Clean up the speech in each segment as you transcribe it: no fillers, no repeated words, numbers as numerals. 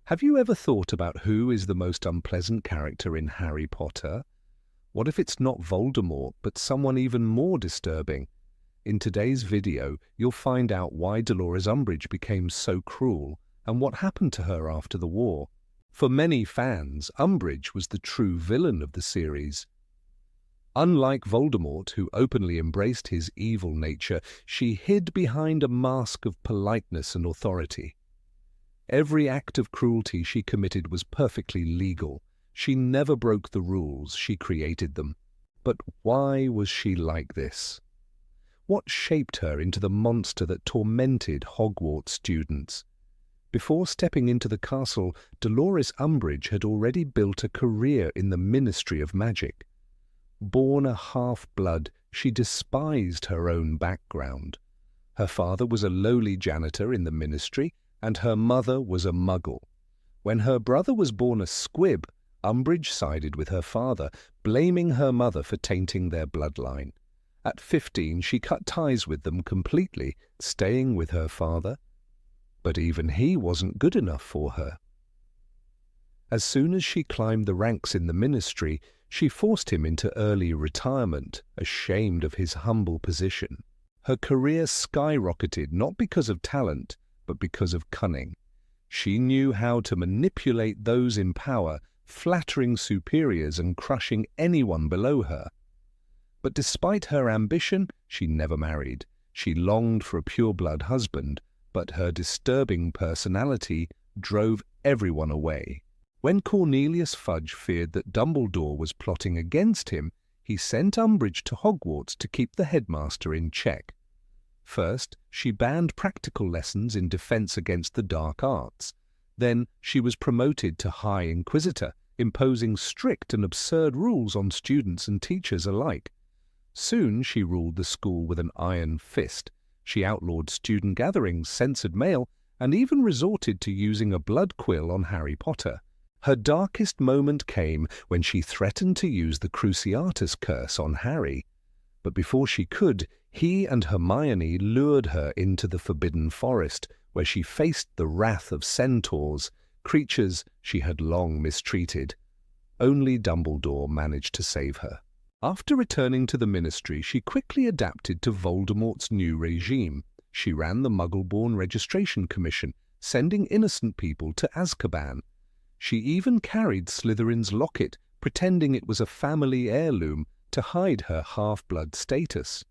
Have you ever thought about who is the most unpleasant character in Harry Potter? What if it's not Voldemort, but someone even more disturbing? In today's video, you'll find out why Dolores Umbridge became so cruel and what happened to her after the war. For many fans, Umbridge was the true villain of the series. Unlike Voldemort, who openly embraced his evil nature, she hid behind a mask of politeness and authority. Every act of cruelty she committed was perfectly legal. She never broke the rules, she created them. But why was she like this? What shaped her into the monster that tormented Hogwarts students? Before stepping into the castle, Dolores Umbridge had already built a career in the Ministry of Magic. Born a half-blood, she despised her own background. Her father was a lowly janitor in the ministry, and her mother was a muggle. When her brother was born a squib, Umbridge sided with her father, blaming her mother for tainting their bloodline. At 15, she cut ties with them completely, staying with her father. But even he wasn't good enough for her. As soon as she climbed the ranks in the ministry, she forced him into early retirement, ashamed of his humble position. Her career skyrocketed not because of talent, but because of cunning. She knew how to manipulate those in power, flattering superiors and crushing anyone below her. But despite her ambition, she never married. She longed for a pure-blood husband, but her disturbing personality drove everyone away. When Cornelius Fudge feared that Dumbledore was plotting against him, he sent Umbridge to Hogwarts to keep the headmaster in check. First, she banned practical lessons in defense against the dark arts. Then, she was promoted to High Inquisitor, imposing strict and absurd rules on students and teachers alike. Soon, she ruled the school with an iron fist. She outlawed student gatherings, censored mail, and even resorted to using a blood quill on Harry Potter. Her darkest moment came when she threatened to use the Cruciatus curse on Harry. But before she could, he and Hermione lured her into the Forbidden Forest, where she faced the wrath of centaurs, creatures she had long mistreated. Only Dumbledore managed to save her. After returning to the ministry, she quickly adapted to Voldemort's new regime. She ran the Muggle-born Registration Commission, sending innocent people to Azkaban. She even carried Slytherin's locket, pretending it was a family heirloom to hide her half-blood status.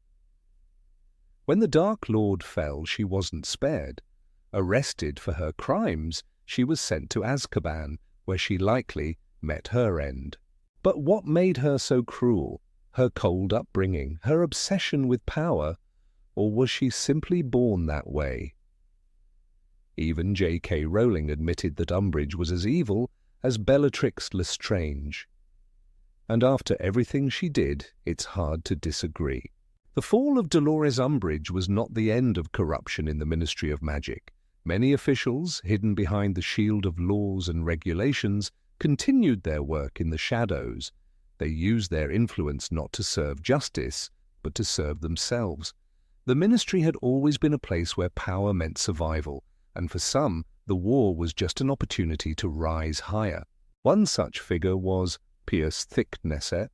When the Dark Lord fell, she wasn't spared. Arrested for her crimes, she was sent to Azkaban, where she likely met her end. But what made her so cruel? Her cold upbringing, her obsession with power, or was she simply born that way? Even J.K. Rowling admitted that Umbridge was as evil as Bellatrix Lestrange. And after everything she did, it's hard to disagree. The fall of Dolores Umbridge was not the end of corruption in the Ministry of Magic. Many officials, hidden behind the shield of laws and regulations, continued their work in the shadows. They used their influence not to serve justice, but to serve themselves. The ministry had always been a place where power meant survival, and for some, the war was just an opportunity to rise higher. One such figure was Piers Thicknesset.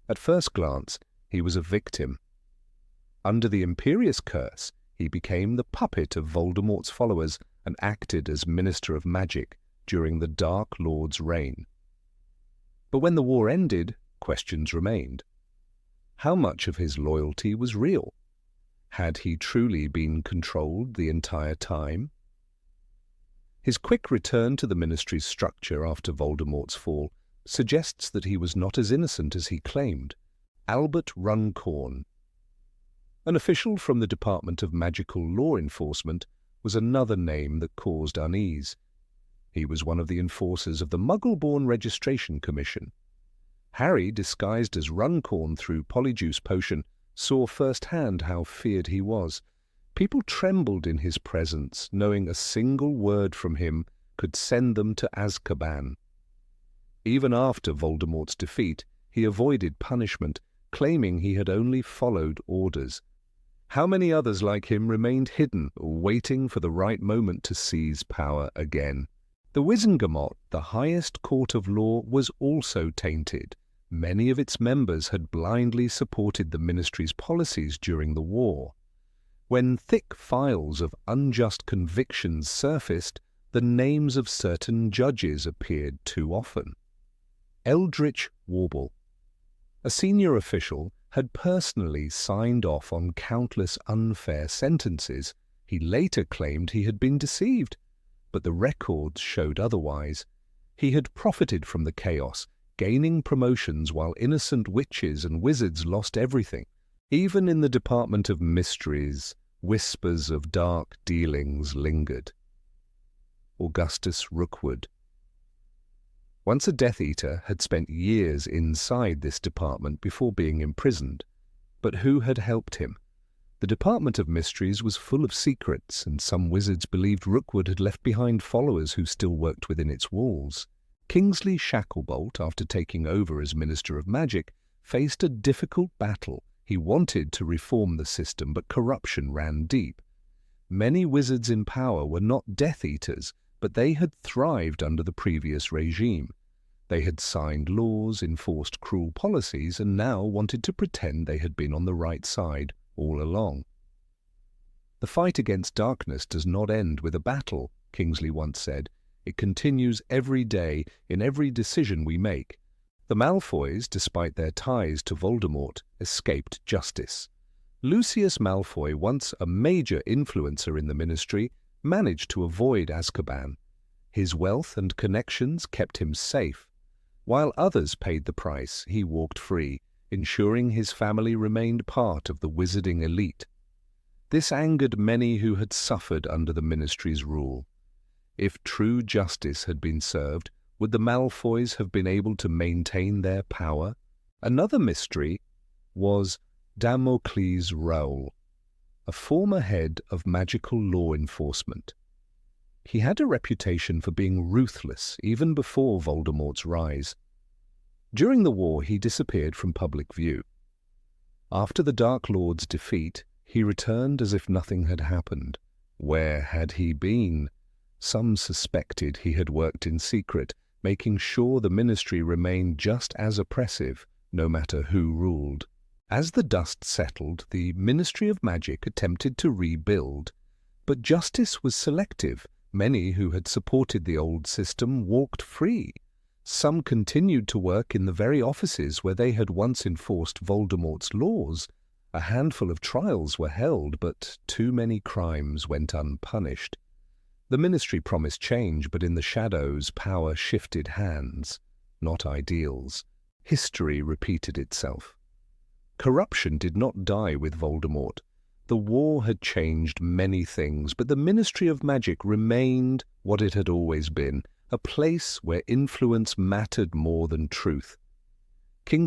At first glance, he was a victim. Under the Imperious Curse, he became the puppet of Voldemort's followers and acted as Minister of Magic during the Dark Lord's reign. But when the war ended, questions remained. How much of his loyalty was real? Had he truly been controlled the entire time? His quick return to the ministry's structure after Voldemort's fall suggests that he was not as innocent as he claimed. Albert Runcorn, an official from the Department of Magical Law Enforcement, was another name that caused unease. He was one of the enforcers of the Muggle-born Registration Commission. Harry, disguised as Runcorn through Polyjuice Potion, saw firsthand how feared he was. People trembled in his presence, knowing a single word from him could send them to Azkaban. Even after Voldemort's defeat, he avoided punishment, claiming he had only followed orders. How many others like him remained hidden, waiting for the right moment to seize power again? The Wizengamot, the highest court of law, was also tainted. Many of its members had blindly supported the ministry's policies during the war. When thick files of unjust convictions surfaced, the names of certain judges appeared too often. Eldritch Warble, a senior official, had personally signed off on countless unfair sentences. He later claimed he had been deceived, but the records showed otherwise. He had profited from the chaos, gaining promotions while innocent witches and wizards lost everything. Even in the Department of Mysteries, whispers of dark dealings lingered. Augustus Rookwood. Once a Death Eater, had spent years inside this department before being imprisoned. But who had helped him? The Department of Mysteries was full of secrets, and some wizards believed Rookwood had left behind followers who still worked within its walls. Kingsley Shacklebolt, after taking over as Minister of Magic, faced a difficult battle. He wanted to reform the system, but corruption ran deep. Many wizards in power were not Death Eaters, but they had thrived under the previous regime. They had signed laws, enforced cruel policies, and now wanted to pretend they had been on the right side all along. "The fight against darkness does not end with a battle," Kingsley once said. "It continues every day, in every decision we make." The Malfoys, despite their ties to Voldemort, escaped justice. Lucius Malfoy, once a major influencer in the ministry, managed to avoid Azkaban. His wealth and connections kept him safe. While others paid the price, he walked free, ensuring his family remained part of the wizarding elite. This angered many who had suffered under the ministry's rule. If true justice had been served, would the Malfoys have been able to maintain their power? Another mystery was Damocles Rowell, a former head of magical law enforcement. He had a reputation for being ruthless even before Voldemort's rise. During the war, he disappeared from public view. After the Dark Lord's defeat, he returned as if nothing had happened. Where had he been? Some suspected he had worked in secret, making sure the ministry remained just as oppressive, no matter who ruled. As the dust settled, the Ministry of Magic attempted to rebuild. But justice was selective. Many who had supported the old system walked free. Some continued to work in the very offices where they had once enforced Voldemort's laws. A handful of trials were held, but too many crimes went unpunished. The ministry promised change, but in the shadows, power shifted hands, not ideals. History repeated itself. Corruption did not die with Voldemort. The war had changed many things, but the Ministry of Magic remained what it had always been, a place where influence mattered more than truth. Kingsley